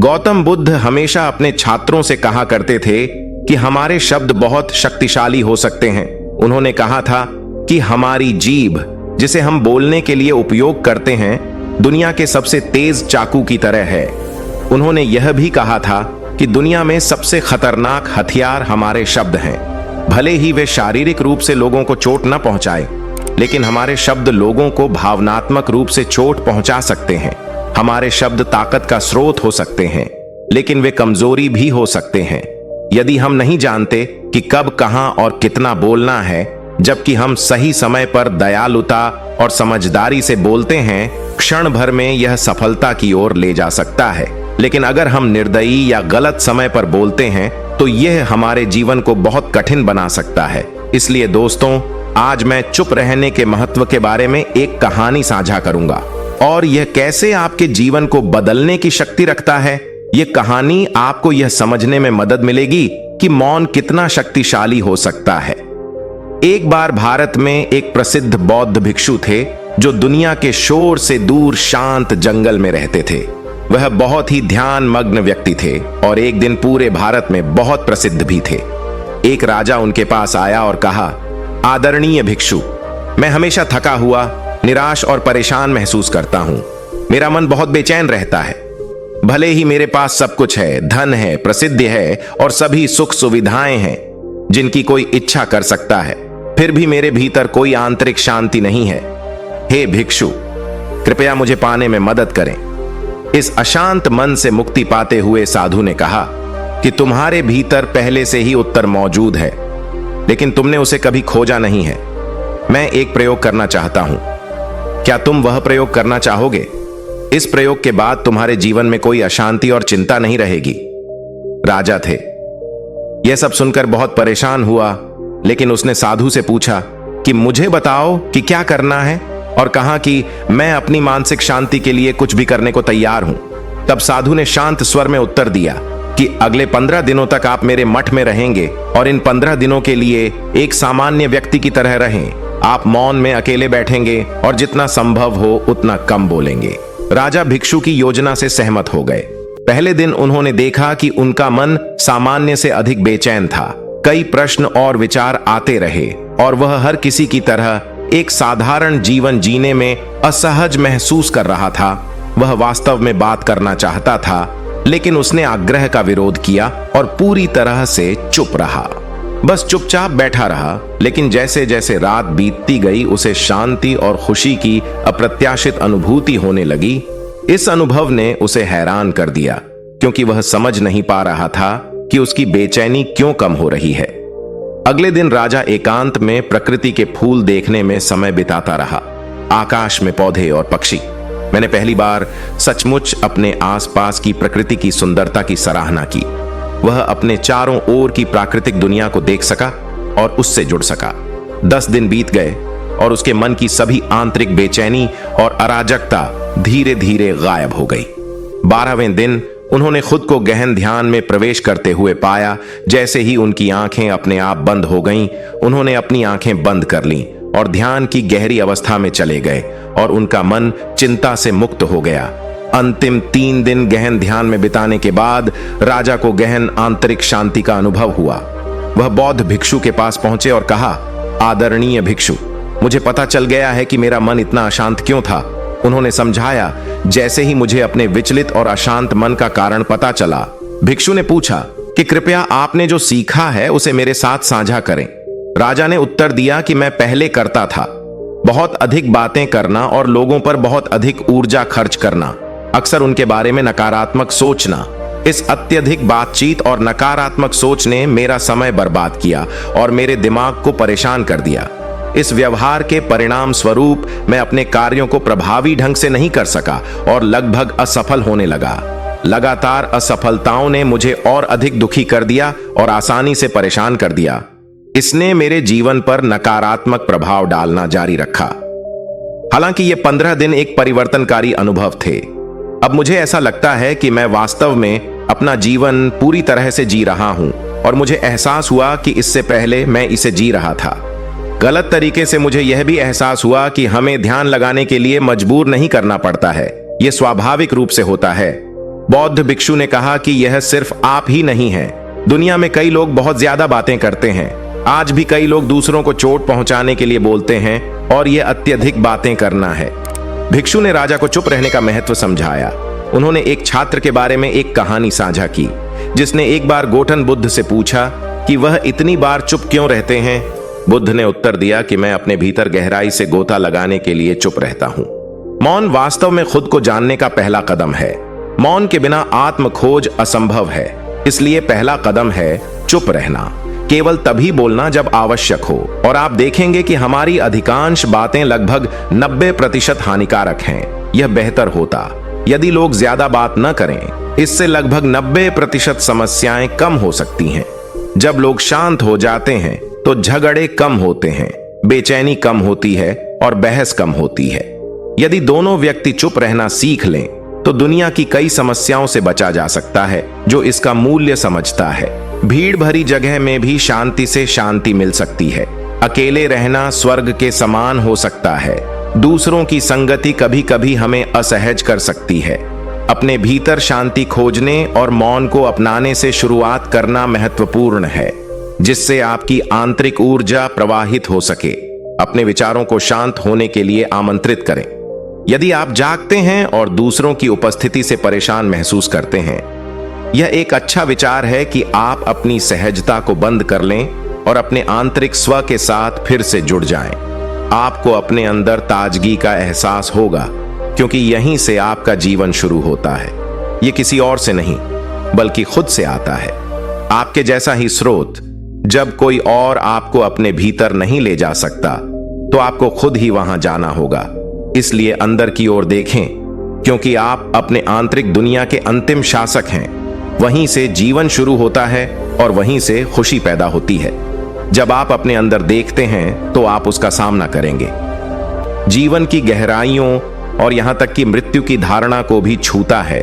गौतम बुद्ध हमेशा अपने छात्रों से कहा करते थे कि हमारे शब्द बहुत शक्तिशाली हो सकते हैं। उन्होंने कहा था कि हमारी जीभ, जिसे हम बोलने के लिए उपयोग करते हैं, दुनिया के सबसे तेज चाकू की तरह है। उन्होंने यह भी कहा था कि दुनिया में सबसे खतरनाक हथियार हमारे शब्द हैं। भले ही वे शारीरिक रूप से लोगों को चोट न पहुंचाए, लेकिन हमारे शब्द लोगों को भावनात्मक रूप से चोट पहुंचा सकते हैं। हमारे शब्द ताकत का स्रोत हो सकते हैं, लेकिन वे कमजोरी भी हो सकते हैं यदि हम नहीं जानते कि कब, कहां और कितना बोलना है। जबकि हम सही समय पर दयालुता और समझदारी से बोलते हैं, क्षण भर में यह सफलता की ओर ले जा सकता है। लेकिन अगर हम निर्दयी या गलत समय पर बोलते हैं तो यह हमारे जीवन को बहुत कठिन बना सकता है। इसलिए दोस्तों, आज मैं चुप रहने के महत्व के बारे में एक कहानी साझा करूंगा और यह कैसे आपके जीवन को बदलने की शक्ति रखता है। यह कहानी आपको यह समझने में मदद मिलेगी कि मौन कितना शक्तिशाली हो सकता है। एक बार भारत में एक प्रसिद्ध बौद्ध भिक्षु थे जो दुनिया के शोर से दूर शांत जंगल में रहते थे। वह बहुत ही ध्यान मग्न व्यक्ति थे और एक दिन पूरे भारत में बहुत प्रसिद्ध भी थे। एक राजा उनके पास आया और कहा, आदरणीय भिक्षु, मैं हमेशा थका हुआ, निराश और परेशान महसूस करता हूं। मेरा मन बहुत बेचैन रहता है। भले ही मेरे पास सब कुछ है, धन है, प्रसिद्धि है और सभी सुख सुविधाएं हैं जिनकी कोई इच्छा कर सकता है, फिर भी मेरे भीतर कोई आंतरिक शांति नहीं है। हे भिक्षु, कृपया मुझे पाने में मदद करें। इस अशांत मन से मुक्ति पाते हुए साधु ने कहा कि तुम्हारे भीतर पहले से ही उत्तर मौजूद है, लेकिन तुमने उसे कभी खोजा नहीं है। मैं एक प्रयोग करना चाहता हूं, क्या तुम वह प्रयोग करना चाहोगे? इस प्रयोग के बाद तुम्हारे जीवन में कोई अशांति और चिंता नहीं रहेगी। राजा थे, यह सब सुनकर बहुत परेशान हुआ, लेकिन उसने साधु से पूछा कि मुझे बताओ कि क्या करना है, और कहा कि मैं अपनी मानसिक शांति के लिए कुछ भी करने को तैयार हूं। तब साधु ने शांत स्वर में उत्तर दिया कि अगले 15 दिनों तक आप मेरे मठ में रहेंगे और इन 15 दिनों के लिए एक सामान्य व्यक्ति की तरह रहें। आप मौन में अकेले बैठेंगे और जितना संभव हो उतना कम बोलेंगे। राजा भिक्षु की योजना से सहमत हो गए। पहले दिन उन्होंने देखा कि उनका मन सामान्य से अधिक बेचैन था। कई प्रश्न और विचार आते रहे और वह हर किसी की तरह एक साधारण जीवन जीने में असहज महसूस कर रहा था। वह वास्तव में बात करना चाहता था, लेकिन उसने आग्रह का विरोध किया और पूरी तरह से चुप रहा। बस चुपचाप बैठा रहा। लेकिन जैसे जैसे रात बीतती गई, उसे शांति और खुशी की अप्रत्याशित अनुभूति होने लगी। इस अनुभव ने उसे हैरान कर दिया, क्योंकि वह समझ नहीं पा रहा था कि उसकी बेचैनी क्यों कम हो रही है। अगले दिन राजा एकांत में प्रकृति के फूल देखने में समय बिताता रहा। आकाश में पौधे और पक्षी। मैंने पहली बार सचमुच अपने आसपास की प्रकृति की सुंदरता की सराहना की। वह अपने चारों ओर की प्राकृतिक दुनिया को देख सका और उससे जुड़ सका। 10 दिन बीत गए और उसके मन की सभी आंतरिक बेचैनी और अराजकता धीरे धीरे गायब हो गई। 12वें दिन उन्होंने खुद को गहन ध्यान में प्रवेश करते हुए पाया। जैसे ही उनकी आंखें अपने आप बंद हो गईं, उन्होंने अपनी आंखें बंद कर लीं और ध्यान की गहरी अवस्था में चले गए और उनका मन चिंता से मुक्त हो गया। अंतिम 3 दिन गहन ध्यान में बिताने के बाद राजा को गहन आंतरिक शांति का अनुभव हुआ। वह बौद्ध भिक्षु के पास पहुंचे और कहा, आदरणीय भिक्षु, मुझे पता चल गया है कि मेरा मन इतना अशांत क्यों था। उन्होंने समझाया। जैसे ही मुझे अपने विचलित और अशांत मन का कारण पता चला, भिक्षु ने पूछा कि कृपया आपने जो सीखा है उसे मेरे साथ साझा करें। राजा ने उत्तर दिया कि मैं पहले करता था, बहुत अधिक बातें करना और लोगों पर बहुत अधिक ऊर्जा खर्च करना, अक्सर उनके बारे में नकारात्मक सोचना। इस अत्यधिक बातचीत और नकारात्मक सोच ने मेरा समय बर्बाद किया और मेरे दिमाग को परेशान कर दिया। इस व्यवहार के परिणाम स्वरूप मैं अपने कार्यों को प्रभावी ढंग से नहीं कर सका और लगभग असफल होने लगा। लगातार असफलताओं ने मुझे और अधिक दुखी कर दिया और आसानी से परेशान कर दिया। इसने मेरे जीवन पर नकारात्मक प्रभाव डालना जारी रखा। हालांकि ये 15 दिन एक परिवर्तनकारी अनुभव थे। अब मुझे ऐसा लगता है कि मैं वास्तव में अपना जीवन पूरी तरह से जी रहा हूं और मुझे एहसास हुआ कि इससे पहले मैं इसे जी रहा था। गलत तरीके से मुझे यह भी एहसास हुआ कि हमें ध्यान लगाने के लिए मजबूर नहीं करना पड़ता है। यह स्वाभाविक रूप से होता है। बौद्ध भिक्षु ने कहा कि यह सिर्फ आप ही नहीं है, दुनिया में कई लोग बहुत ज्यादा बातें करते हैं। आज भी कई लोग दूसरों को चोट पहुंचाने के लिए बोलते हैं और यह अत्यधिक बातें करना है। भिक्षु ने राजा को चुप रहने का महत्व समझाया। उन्होंने एक छात्र के बारे में एक कहानी साझा की, जिसने एक बार गौतम बुद्ध से पूछा कि वह इतनी बार चुप क्यों रहते हैं। बुद्ध ने उत्तर दिया कि मैं अपने भीतर गहराई से गोता लगाने के लिए चुप रहता हूं। मौन वास्तव में खुद को जानने का पहला कदम है। मौन के बिना आत्म खोज असंभव है, इसलिए पहला कदम है चुप रहना। केवल तभी बोलना जब आवश्यक हो। और आप देखेंगे कि हमारी अधिकांश बातें लगभग 90% हानिकारक हैं। यह बेहतर होता यदि लोग ज्यादा बात न करें। इससे लगभग 90% समस्याएं कम हो सकती हैं। जब लोग शांत हो जाते हैं तो झगड़े कम होते हैं, बेचैनी कम होती है और बहस कम होती है। यदि दोनों व्यक्ति चुप रहना सीख लें तो दुनिया की कई समस्याओं से बचा जा सकता है जो इसका मूल्य समझता है। भीड़ भरी जगह में भी शांति से शांति मिल सकती है। अकेले रहना स्वर्ग के समान हो सकता है। दूसरों की संगति कभी कभी हमें असहज कर सकती है। अपने भीतर शांति खोजने और मौन को अपनाने से शुरुआत करना महत्वपूर्ण है, जिससे आपकी आंतरिक ऊर्जा प्रवाहित हो सके। अपने विचारों को शांत होने के लिए आमंत्रित करें। यदि आप जागते हैं और दूसरों की उपस्थिति से परेशान महसूस करते हैं, यह एक अच्छा विचार है कि आप अपनी सहजता को बंद कर लें और अपने आंतरिक स्व के साथ फिर से जुड़ जाएं। आपको अपने अंदर ताजगी का एहसास होगा, क्योंकि यहीं से आपका जीवन शुरू होता है। यह किसी और से नहीं बल्कि खुद से आता है। आपके जैसा ही स्रोत। जब कोई और आपको अपने भीतर नहीं ले जा सकता तो आपको खुद ही वहां जाना होगा। इसलिए अंदर की ओर देखें, क्योंकि आप अपने आंतरिक दुनिया के अंतिम शासक हैं। वहीं से जीवन शुरू होता है और वहीं से खुशी पैदा होती है। जब आप अपने अंदर देखते हैं तो आप उसका सामना करेंगे। जीवन की गहराइयों और यहां तक कि मृत्यु की धारणा को भी छूता है।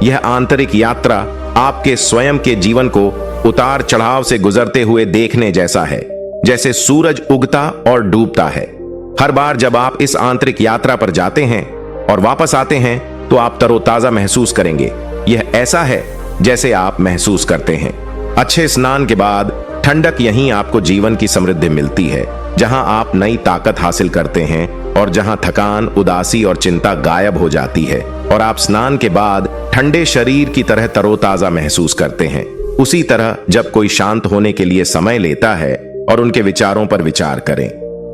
यह आंतरिक यात्रा आपके स्वयं के जीवन को उतार चढ़ाव से गुजरते हुए देखने जैसा है, जैसे सूरज उगता और डूबता है। हर बार जब आप इस आंतरिक यात्रा पर जाते हैं और वापस आते हैं तो आप तरोताजा महसूस करेंगे। यह ऐसा है जैसे आप महसूस करते हैं। अच्छे स्नान के बाद ठंडक यहीं आपको जीवन की समृद्धि मिलती है, जहां आप नई ताकत हासिल करते हैं और जहां थकान, उदासी और चिंता गायब हो जाती है और आप स्नान के बाद ठंडे शरीर की तरह तरोताजा महसूस करते हैं। उसी तरह जब कोई शांत होने के लिए समय लेता है और उनके विचारों पर विचार करें,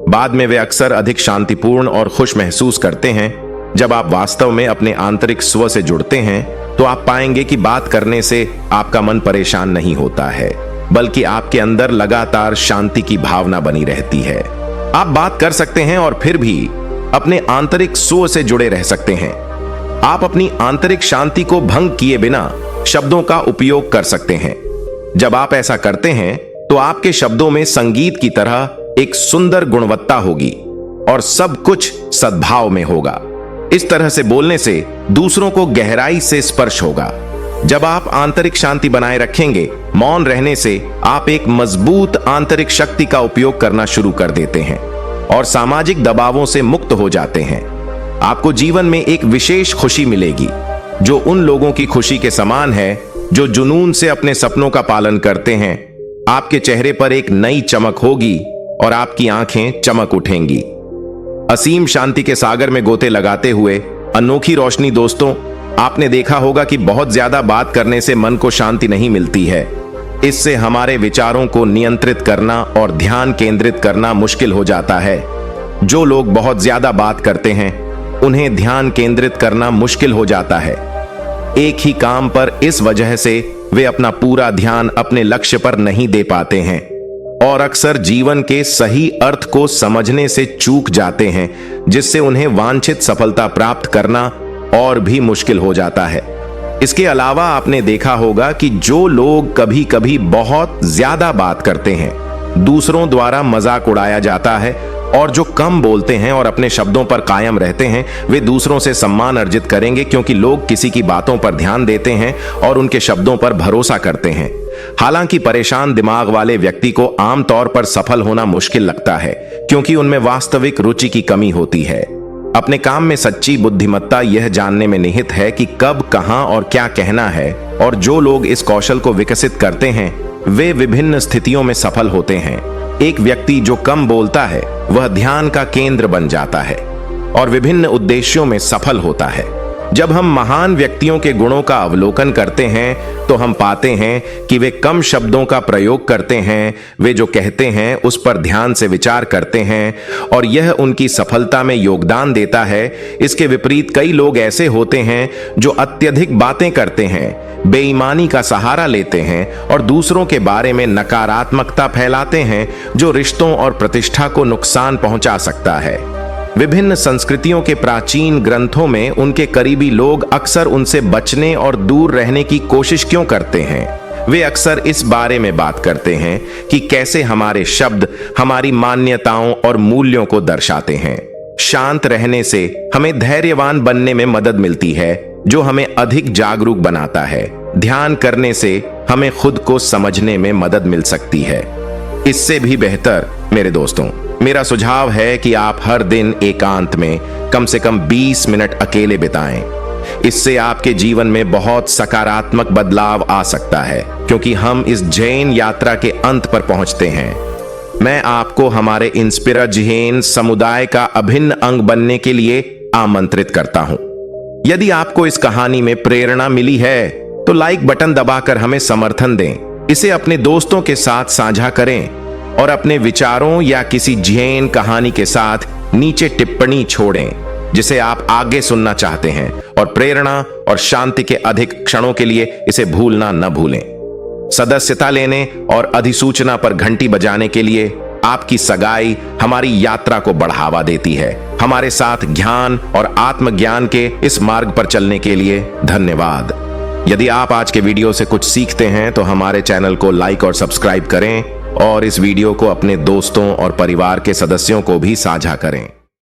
बाद में वे अक्सर अधिक शांतिपूर्ण और खुश महसूस करते हैं। जब आप वास्तव में अपने आंतरिक स्व से जुड़ते हैं तो आप पाएंगे कि बात करने से आपका मन परेशान नहीं होता है, बल्कि आपके अंदर लगातार शांति की भावना बनी रहती है। आप बात कर सकते हैं और फिर भी अपने आंतरिक स्व से जुड़े रह सकते हैं। आप अपनी आंतरिक शांति को भंग किए बिना शब्दों का उपयोग कर सकते हैं। जब आप ऐसा करते हैं तो आपके शब्दों में संगीत की तरह एक सुंदर गुणवत्ता होगी और सब कुछ सद्भाव में होगा। इस तरह से बोलने से दूसरों को गहराई से स्पर्श होगा। जब आप आंतरिक शांति बनाए रखेंगे, मौन रहने से आप एक मजबूत आंतरिक शक्ति का उपयोग करना शुरू कर देते हैं और सामाजिक दबावों से मुक्त हो जाते हैं। आपको जीवन में एक विशेष खुशी मिलेगी, जो उन लोगों की खुशी के समान है जो जुनून से अपने सपनों का पालन करते हैं। आपके चेहरे पर एक नई चमक होगी और आपकी आंखें चमक उठेंगी। असीम शांति के सागर में गोते लगाते हुए अनोखी रोशनी। दोस्तों, आपने देखा होगा कि बहुत ज्यादा बात करने से मन को शांति नहीं मिलती है। इससे हमारे विचारों को नियंत्रित करना और ध्यान केंद्रित करना मुश्किल हो जाता है। जो लोग बहुत ज्यादा बात करते हैं, उन्हें ध्यान केंद्रित करना मुश्किल हो जाता है। एक ही काम पर इस वजह से वे अपना पूरा ध्यान अपने लक्ष्य पर नहीं दे पाते हैं और अक्सर जीवन के सही अर्थ को समझने से चूक जाते हैं, जिससे उन्हें वांछित सफलता प्राप्त करना और भी मुश्किल हो जाता है। इसके अलावा आपने देखा होगा कि जो लोग कभी कभी बहुत ज्यादा बात करते हैं, दूसरों द्वारा मजाक उड़ाया जाता है, और जो कम बोलते हैं और अपने शब्दों पर कायम रहते हैं, वे दूसरों से सम्मान अर्जित करेंगे, क्योंकि लोग किसी की बातों पर ध्यान देते हैं और उनके शब्दों पर भरोसा करते हैं। हालांकि परेशान दिमाग वाले व्यक्ति को आमतौर पर सफल होना मुश्किल लगता है, क्योंकि उनमें वास्तविक रुचि की कमी होती है। अपने काम में सच्ची बुद्धिमत्ता यह जानने में निहित है कि कब, कहां और क्या कहना है, और जो लोग इस कौशल को विकसित करते हैं वे विभिन्न स्थितियों में सफल होते हैं। एक व्यक्ति जो कम बोलता है वह ध्यान का केंद्र बन जाता है और विभिन्न उद्देश्यों में सफल होता है। जब हम महान व्यक्तियों के गुणों का अवलोकन करते हैं तो हम पाते हैं कि वे कम शब्दों का प्रयोग करते हैं, वे जो कहते हैं उस पर ध्यान से विचार करते हैं और यह उनकी सफलता में योगदान देता है। इसके विपरीत कई लोग ऐसे होते हैं जो अत्यधिक बातें करते हैं, बेईमानी का सहारा लेते हैं और दूसरों के बारे में नकारात्मकता फैलाते हैं, जो रिश्तों और प्रतिष्ठा को नुकसान पहुंचा सकता है। विभिन्न संस्कृतियों के प्राचीन ग्रंथों में उनके करीबी लोग अक्सर उनसे बचने और दूर रहने की कोशिश क्यों करते हैं? वे अक्सर इस बारे में बात करते हैं कि कैसे हमारे शब्द हमारी मान्यताओं और मूल्यों को दर्शाते हैं। शांत रहने से हमें धैर्यवान बनने में मदद मिलती है, जो हमें अधिक जागरूक बनाता है। ध्यान करने से हमें खुद को समझने में मदद मिल सकती है। इससे भी बेहतर मेरे दोस्तों, मेरा सुझाव है कि आप हर दिन एकांत में कम से कम 20 मिनट अकेले बिताएं। इससे आपके जीवन में बहुत सकारात्मक बदलाव आ सकता है, क्योंकि हम इस जैन यात्रा के अंत पर पहुंचते हैं। मैं आपको हमारे इंस्पिरा जैन समुदाय का अभिन्न अंग बनने के लिए आमंत्रित करता हूं। यदि आपको इस कहानी में प्रेरणा मिली है तो लाइक बटन दबाकर हमें समर्थन दें। इसे अपने दोस्तों के साथ साझा करें और अपने विचारों या किसी जैन कहानी के साथ नीचे टिप्पणी छोड़ें जिसे आप आगे सुनना चाहते हैं, और प्रेरणा और शांति के अधिक क्षणों के लिए इसे भूलना न भूलें। सदस्यता लेने और अधिसूचना पर घंटी बजाने के लिए आपकी सगाई हमारी यात्रा को बढ़ावा देती है। हमारे साथ ज्ञान और आत्मज्ञान के इस मार्ग पर चलने के लिए धन्यवाद। यदि आप आज के वीडियो से कुछ सीखते हैं तो हमारे चैनल को लाइक और सब्सक्राइब करें और इस वीडियो को अपने दोस्तों और परिवार के सदस्यों को भी साझा करें।